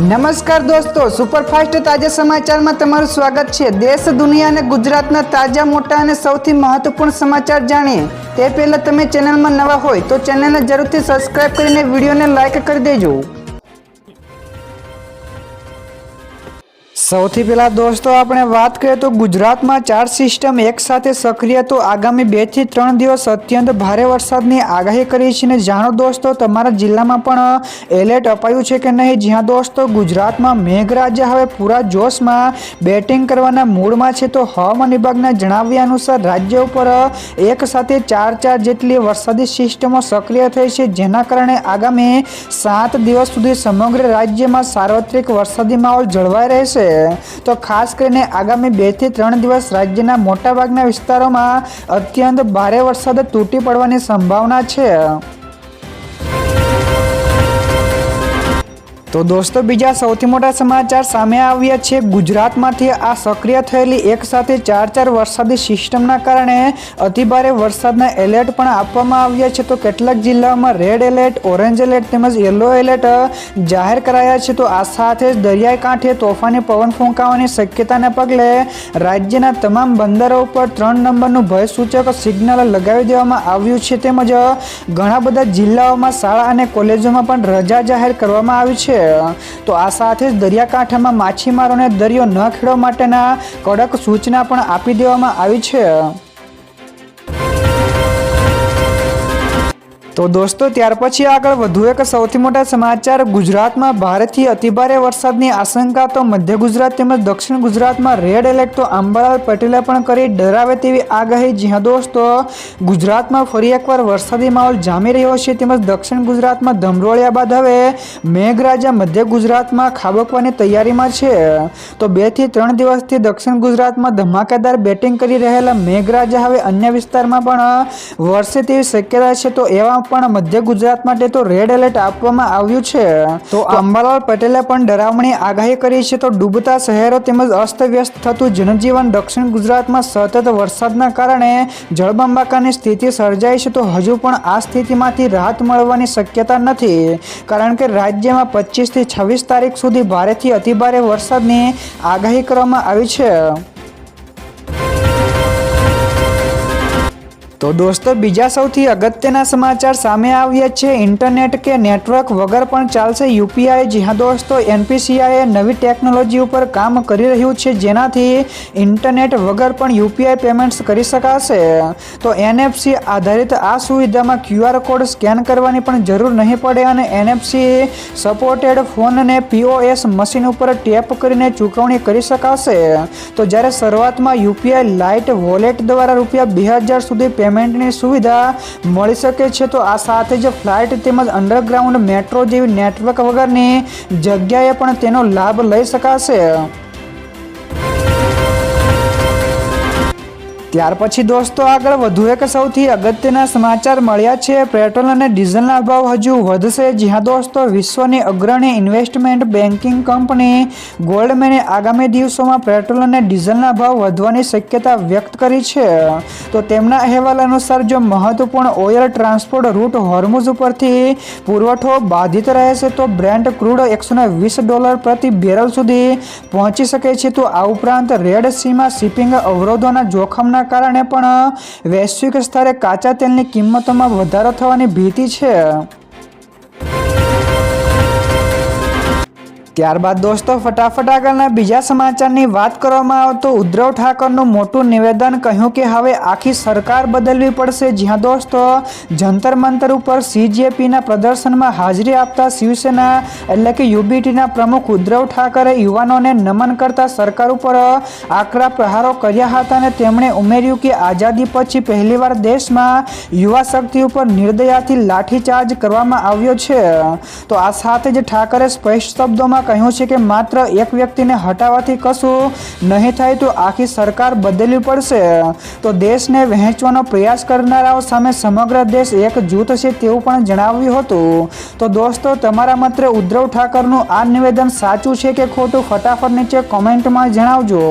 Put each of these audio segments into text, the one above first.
નમસ્કાર દોસ્તો, સુપરફાસ્ટ તાજા સમાચારમાં તમારું સ્વાગત છે। દેશ, દુનિયા અને ગુજરાતના તાજા, મોટા અને સૌથી મહત્વપૂર્ણ સમાચાર જાણીએ તે પહેલા તમે ચેનલમાં નવા હોય તો ચેનલને જરૂરથી સબસ્ક્રાઇબ કરીને વિડીયોને લાઇક કરી દેજો। સૌથી પહેલા દોસ્તો આપણે વાત કરીએ તો ગુજરાતમાં 4 સિસ્ટમ એક સાથે સક્રિય, તો આગામી 2 થી 3 દિવસ અત્યંત ભારે વરસાદની આગાહી કરી છે। જાણો દોસ્તો, તમારા જિલ્લામાં પણ એલર્ટ અપાયું છે કે નહીં? જ્યાં દોસ્તો ગુજરાતમાં મેઘરાજા હવે પૂરા જોશમાં બેટિંગ કરવાના મૂડમાં છે। તો હવામાન વિભાગના જણાવ્યા અનુસાર રાજ્ય ઉપર એક સાથે 4 જેટલી વરસાદી સિસ્ટમો સક્રિય થઈ છે, જેના કારણે આગામી 7 દિવસ સુધી સમગ્ર રાજ્યમાં સાર્વત્રિક વરસાદી માહોલ જળવાઈ રહેશે। તો ખાસ કરીને આગામી 2 થી 3 દિવસ રાજ્યના મોટાભાગના વિસ્તારોમાં અત્યંત ભારે વરસાદ તૂટી પડવાની સંભાવના છે। તો દોસ્તો બીજા સૌથી મોટા સમાચાર સામે આવ્યા છે। ગુજરાતમાંથી આ સક્રિય થયેલી એક સાથે 4 વરસાદી સિસ્ટમના કારણે અતિભારે વરસાદના એલર્ટ પણ આપવામાં આવ્યા છે। તો કેટલાક જિલ્લાઓમાં રેડ એલર્ટ, ઓરેન્જ એલર્ટ તેમજ યલો એલર્ટ જાહેર કરાયા છે। તો આ સાથે જ દરિયાઈ કાંઠે તોફાની પવન ફૂંકાવાની શક્યતાને પગલે રાજ્યના તમામ બંદરો ઉપર 3 નંબરનું ભયસૂચક સિગ્નલ લગાવી દેવામાં આવ્યું છે, તેમજ ઘણા બધા જિલ્લાઓમાં શાળા અને કોલેજોમાં પણ રજા જાહેર કરવામાં આવી છે। તો આ સાથે જ દરિયાકાંઠામાં માછીમારોને દરિયો ન ખેડવા માટેના કડક સૂચના પણ આપી દેવામાં આવી છે। તો દોસ્તો ત્યાર પછી આગળ વધુ એક સૌથી મોટા સમાચાર। ગુજરાતમાં ભારેથી અતિભારે વરસાદની આશંકા, તો મધ્ય ગુજરાત તેમજ દક્ષિણ ગુજરાતમાં રેડ એલર્ટ તો અંબાલાલ પટેલે પણ કરી ડરાવે તેવી આગાહી। જ્યાં દોસ્તો ગુજરાતમાં ફરી એકવાર વરસાદી માહોલ જામી રહ્યો છે, તેમજ દક્ષિણ ગુજરાતમાં ધમરોળ્યા બાદ હવે મેઘરાજા મધ્ય ગુજરાતમાં ખાબકવાની તૈયારીમાં છે। તો 2 થી 3 દિવસથી દક્ષિણ ગુજરાતમાં ધમાકેદાર બેટિંગ કરી રહેલા મેઘરાજા હવે અન્ય વિસ્તારમાં પણ વરસે તેવી શક્યતા છે। તો એવા પણ મધ્ય ગુજરાત માટે તો રેડ એલર્ટ આપવામાં આવ્યું છે। તો અંબાલાલ પટેલે પણ ડરાવણી આગાહી કરી છે। તો ડૂબતા શહેરો તેમજ અસ્તવ્યસ્ત થતું જનજીવન, દક્ષિણ ગુજરાતમાં સતત વરસાદના કારણે જળબંબાકારની સ્થિતિ સર્જાઈ છે। તો હજુ પણ આ સ્થિતિમાંથી રાહત મળવાની શક્યતા નથી, કારણ કે રાજ્યમાં 25 થી 26 તારીખ સુધી ભારેથી અતિભારે વરસાદની આગાહી કરવામાં આવી છે। તો દોસ્તો બીજા સૌથી અગત્યના સમાચાર સામે આવ્યા છે। ઇન્ટરનેટ કે નેટવર્ક વગર પણ ચાલશે યુપીઆઈ। જ્યાં દોસ્તો એનપીસીઆઈ નવી ટેકનોલોજી ઉપર કામ કરી રહ્યું છે, જેનાથી ઇન્ટરનેટ વગર પણ યુપીઆઈ પેમેન્ટ્સ કરી શકાશે। તો એનએફસી આધારિત આ સુવિધામાં QR કોડ સ્કેન કરવાની પણ જરૂર નહીં પડે અને એનએફસી સપોર્ટેડ ફોનને POS મશીન ઉપર ટેપ કરીને ચૂકવણી કરી શકાશે। તો જ્યારે શરૂઆતમાં યુપીઆઈ લાઇટ વોલેટ દ્વારા ₹2000 સુધી પેમેન્ટની સુવિધા મળી શકે છે। તો આ સાથે જ ફ્લાઇટ તેમજ અંડરગ્રાઉન્ડ મેટ્રો જેવી નેટવર્ક વગરની જગ્યાએ પણ તેનો લાભ લઈ શકાશે। ત્યાર પછી દોસ્તો આગળ વધુ એક સૌથી અગત્યના સમાચાર મળ્યા છે। પેટ્રોલ અને ડીઝલના ભાવ હજુ વધશે। જ્યાં દોસ્તો વિશ્વની અગ્રણી ઇન્વેસ્ટમેન્ટ બેન્કિંગ કંપની ગોલ્ડમેને આગામી દિવસોમાં પેટ્રોલ અને ડીઝલના ભાવ વધવાની શક્યતા વ્યક્ત કરી છે। તો તેમના અહેવાલ અનુસાર જો મહત્વપૂર્ણ ઓઇલ ટ્રાન્સપોર્ટ રૂટ હોર્મુઝ ઉપરથી પુરવઠો બાધિત રહેશે તો બ્રેન્ટ ક્રૂડ $120 પ્રતિ બેરલ સુધી પહોંચી શકે છે। તો આ ઉપરાંત રેડ સીમાં શિપિંગ અવરોધોના જોખમના કારણે પણ વૈશ્વિક સ્તરે કાચા તેલની કિંમતોમાં વધારો થવાની ભીતિ છે। ત્યારબાદ દોસ્તો ફટાફટ આગળના બીજા સમાચારની વાત કરવામાં આવે તો ઉદ્ધવ ઠાકરેનું મોટું નિવેદન, કહ્યું કે હવે આખી સરકાર બદલવી પડશે। જ્યાં દોસ્તો જંતર મંતર ઉપર CJPના પ્રદર્શનમાં હાજરી આપતા શિવસેના એટલે કે UBTના પ્રમુખ ઉદ્ધવ ઠાકરે યુવાનોને નમન કરતા સરકાર ઉપર આકરા પ્રહારો કર્યા હતા અને તેમણે ઉમેર્યું કે આઝાદી પછી પહેલીવાર દેશમાં યુવા શક્તિ ઉપર નિર્દયાથી લાઠીચાર્જ કરવામાં આવ્યો છે। તો આ સાથે જ ઠાકરે સ્પષ્ટ શબ્દોમાં કહ્યું છે કે માત્ર એક વ્યક્તિને હટાવવાથી કશું નહીં થાય, તો આખી સરકાર બદલવી પડશે। તો દેશને વહેંચવાનો પ્રયાસ કરનારાઓ સામે સમગ્ર દેશ એકજૂથ છે તેવું પણ જણાવ્યું હતું। તો દોસ્તો તમારા મતે ઉદ્ધવ ઠાકરેનું આ નિવેદન સાચું છે કે ખોટું? ફટાફટ નીચે કોમેન્ટમાં જણાવજો।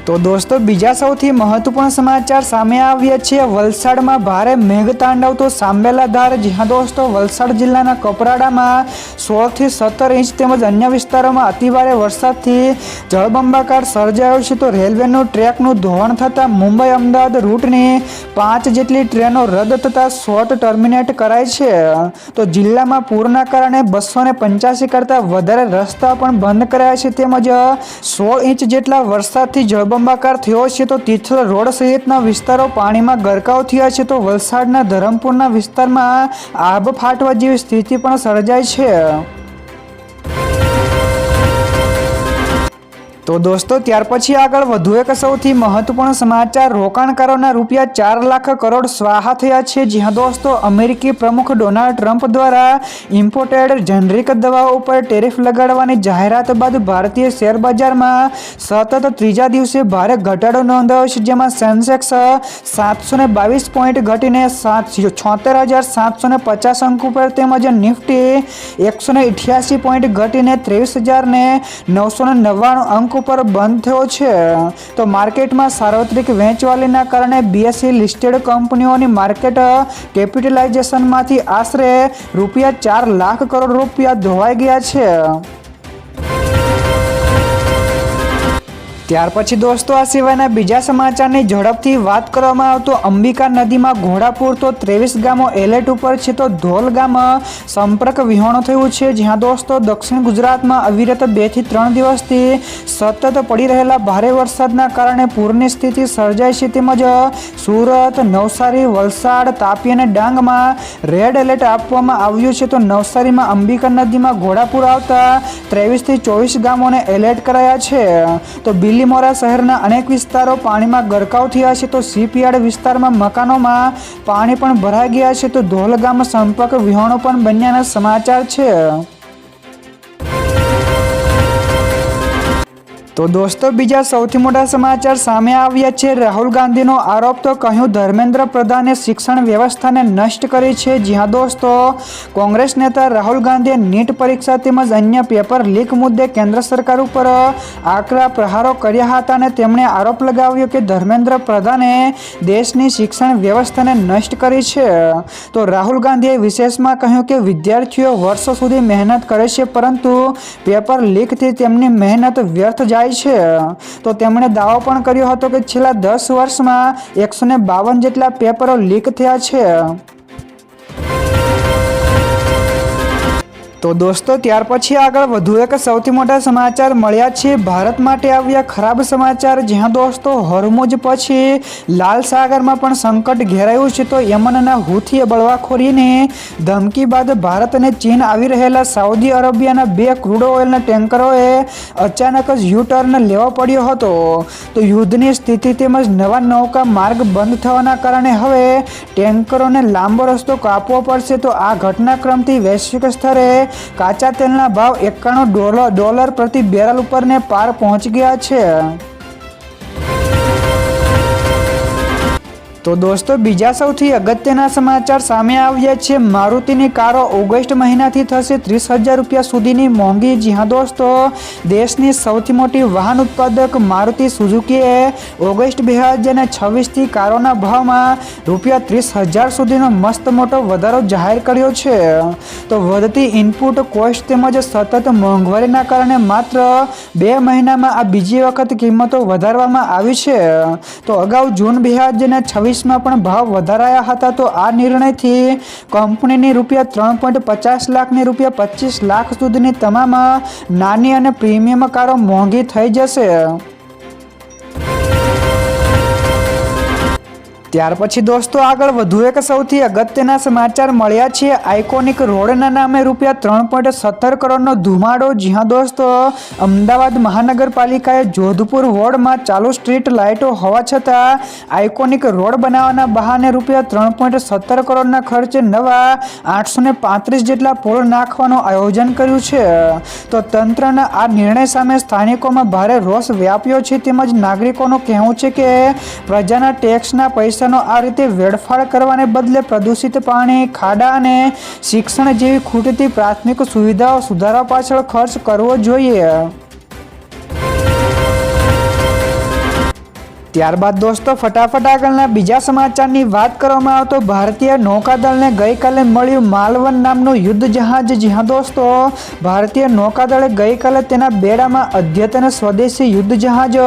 તો તો દોસ્તો બીજા સૌથી મહત્વપૂર્ણ સમાચાર સામે આવ્યા છે। વલસાડમાં ભારે મેઘતાંડવ તો સાંબેલાધાર। જ્યાં દોસ્તો વલસાડ જિલ્લાના કપરાડામાં 16 થી 17 ઇંચ તેમજ અન્ય વિસ્તારોમાં અતિભારે વરસાદથી જળબંબાકાર સર્જાયો છે। તો રેલવેનું ટ્રેકનું ધોવાણ થતાં મુંબઈ અમદાવાદ રૂટની 5 જેટલી ટ્રેનો રદ થતાં શોર્ટ ટર્મિનેટ કરાઈ છે। તો જિલ્લામાં પૂરના કારણે 285 કરતાં વધારે રસ્તા પણ બંધ કરાયા છે તેમજ 16 ઇંચ જેટલા વરસાદથી જળબંબાકાર થયો છે। તો તિથલ રોડ સહિતના વિસ્તારો પાણીમાં ગરકાવ થયા છે। તો વલસાડના ધરમપુરના વિસ્તારમાં આબ ફાટવા જેવી સ્થિતિ પણ સર્જાઈ છે। તો દોસ્તો ત્યાર પછી આગળ વધુ એક સૌથી મહત્વપૂર્ણ સમાચાર। રોકાણકારોના રૂપિયા 4 લાખ કરોડ સ્વાહા થયા છે। જ્યાં દોસ્તો અમેરિકી પ્રમુખ ડોનાલ્ડ ટ્રમ્પ દ્વારા ઇમ્પોર્ટેડ જેનરિક દવાઓ ઉપર ટેરિફ લગાડવાની જાહેરાત બાદ ભારતીય શેર બજારમાં સતત ત્રીજા દિવસે ભારે ઘટાડો નોંધાયો છે। જેમાં સેન્સેક્સ 722 પોઈન્ટ ઘટીને 76,750 અંક ઉપર તેમજ નિફ્ટી 188 પોઈન્ટ ઘટીને 23,999 અંક ઉપર બંધ થયો છે। તો માર્કેટમાં સાર્વત્રિક વેચવાલીના કારણે બીએસઈ લિસ્ટેડ કંપનીઓની માર્કેટ કેપિટલાઇઝેશનમાંથી આશરે રૂપિયા 4 લાખ કરોડ રૂપિયા ધોવાઈ ગયા છે। ત્યાર પછી દોસ્તો આ સિવાયના બીજા સમાચારની ઝડપથી વાત કરવામાં આવે તો અંબિકા નદીમાં ઘોડાપૂર તો 23 ગામો એલર્ટ ઉપર છે। તો ધોલ ગામ સંપર્ક વિહોણું થયું છે। જ્યાં દોસ્તો દક્ષિણ ગુજરાતમાં અવિરત 2 થી 3 દિવસથી સતત પડી રહેલા ભારે વરસાદના કારણે પૂરની સ્થિતિ સર્જાઈ છે તેમજ સુરત, નવસારી, વલસાડ, તાપી અને ડાંગમાં રેડ એલર્ટ આપવામાં આવ્યું છે। તો નવસારીમાં અંબિકા નદીમાં ઘોડાપૂર આવતા 23 થી 24 ગામોને એલર્ટ કરાયા છે। તો મોરા શહેરના અનેક વિસ્તારો પાણીમાં ગરકાવ થયા છે। તો શિપયાર્ડ વિસ્તારમાં મકાનોમાં પાણી પણ ભરાઈ ગયા છે। તો ધોલ ગામ સંપર્ક વિહોણો પણ બન્યાના સમાચાર છે। તો દોસ્તો બીજા સૌથી મોટા સમાચાર સામે આવ્યા છે। રાહુલ ગાંધીનો આરોપ તો કહ્યું ધર્મેન્દ્ર પ્રધાને શિક્ષણ વ્યવસ્થાને નષ્ટ કરી છે। જ્યાં દોસ્તો કોંગ્રેસ નેતા રાહુલ ગાંધીએ નીટ પરીક્ષા તેમજ અન્ય પેપર લીક મુદ્દે કેન્દ્ર સરકાર ઉપર આકરા પ્રહારો કર્યા હતા અને તેમણે આરોપ લગાવ્યો કે ધર્મેન્દ્ર પ્રધાને દેશની શિક્ષણ વ્યવસ્થાને નષ્ટ કરી છે। તો રાહુલ ગાંધીએ વિશેષમાં કહ્યું કે વિદ્યાર્થીઓ વર્ષો સુધી મહેનત કરે છે પરંતુ પેપર લીકથી તેમની મહેનત વ્યર્થ જાય છે। તો તેમણે દાવો પણ કર્યો હતો કે છેલ્લા 10 વર્ષમાં 152 જેટલા પેપરો લીક થયા છે। તો દોસ્તો ત્યાર પછી આગળ વધુ એક સૌથી મોટા સમાચાર મળ્યા છે। ભારત માટે આવ્યા ખરાબ સમાચાર। જ્યાં દોસ્તો હોર્મુઝ પછી લાલ સાગરમાં પણ સંકટ ઘેરાયું છે। તો યમનના હુથીએ બળવાખોરીની ધમકી બાદ ભારત અને ચીન આવી રહેલા સાઉદી અરેબિયાના 2 ક્રૂડ ઓઇલના ટેન્કરોએ અચાનક જ યુ ટર્ન લેવો પડ્યો હતો। તો યુદ્ધની સ્થિતિ તેમજ નવા નૌકા માર્ગ બંધ થવાના કારણે હવે ટેન્કરોને લાંબો રસ્તો કાપવો પડશે। તો આ ઘટનાક્રમથી વૈશ્વિક સ્તરે કાચા તેલના ભાવ $91 પ્રતિ બેરલ ઉપરને પાર પહોંચી ગયા છે। તો દોસ્તો બીજા સૌથી અગત્યના સમાચાર સામે આવ્યા છે। મારુતિની કારો ઓગસ્ટ મહિનાથી થશે 30,000 રૂપિયા સુધીની મોંઘી। જ્યાં દોસ્તો દેશની સૌથી મોટી વાહન ઉત્પાદક મારુતિ સુઝુકીએ ઓગસ્ટ 2026થી કારોના ભાવમાં રૂપિયા 30,000 સુધીનો મસ્ત મોટો વધારો જાહેર કર્યો છે। તો વધતી ઇનપુટ કોસ્ટ તેમજ સતત મોંઘવારીના કારણે માત્ર 2 મહિનામાં આ બીજી વખત કિંમતો વધારવામાં આવી છે। તો અગાઉ જૂન 2026 માં પણ ભાવ વધારાયા હતા। તો આ નિર્ણયથી કંપનીની રૂપિયા 3.50 લાખની રૂપિયા 25 લાખ સુધીની તમામ નાની અને પ્રીમિયમ કારો મોંઘી થઈ જશે। ત્યાર પછી દોસ્તો આગળ વધુ એક સૌથી અગત્યના સમાચાર મળ્યા છે। આઇકોનિક રોડના નામે રૂપિયા 3.17 કરોડનો ધુમાડો। જ્યાં દોસ્તો અમદાવાદ મહાનગરપાલિકાએ જોધપુર વોર્ડમાં ચાલુ સ્ટ્રીટ લાઇટો હોવા છતાં આઇકોનિક રોડ બનાવવાના બહાને રૂપિયા 3.17 કરોડના ખર્ચે નવા 835 જેટલા પોલ નાખવાનું આયોજન કર્યું છે। તો તંત્રના આ નિર્ણય સામે સ્થાનિકોમાં ભારે રોષ વ્યાપ્યો છે તેમજ નાગરિકોનું કહેવું છે કે પ્રજાના ટેક્સના પૈસા આ રીતે વેડફાળ કરવાને બદલે પ્રદૂષિત પાણી, ખાડા અને શિક્ષણ જેવી ખૂટતી પ્રાથમિક સુવિધાઓ સુધારવા પાછળ ખર્ચ કરવો જોઈએ। ત્યારબાદ દોસ્તો ફટાફટ આગળના બીજા સમાચારની વાત કરવામાં આવે તો ભારતીય નૌકાદળને ગઈકાલે મળ્યું માલવન નામનું યુદ્ધ જહાજ. જી હા દોસ્તો, ભારતીય નૌકાદળે ગઈકાલે તેના બેડામાં અદ્યતન સ્વદેશી યુદ્ધ જહાજ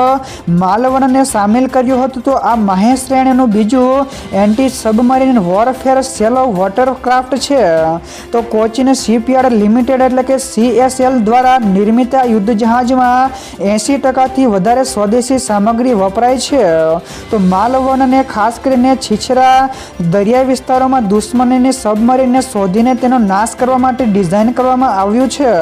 માલવનને સામેલ કર્યું હતું. તો આ મહેશ શ્રેણીનું બીજું એન્ટી સબમરીન વોરફેર સેલો વોટરક્રાફ્ટ છે. તો કોચીન શિપયાર્ડ લિમિટેડ એટલે કે CSL દ્વારા નિર્મિત આ યુદ્ધ જહાજમાં 80%થી વધારે સ્વદેશી સામગ્રી વપરાય છે. તો માલવનને ખાસ કરીને છીછરા દરિયાઈ વિસ્તારોમાં દુશ્મનીની સબમરીનને શોધીને તેનો નાશ કરવા માટે ડિઝાઇન કરવામાં આવ્યું છે.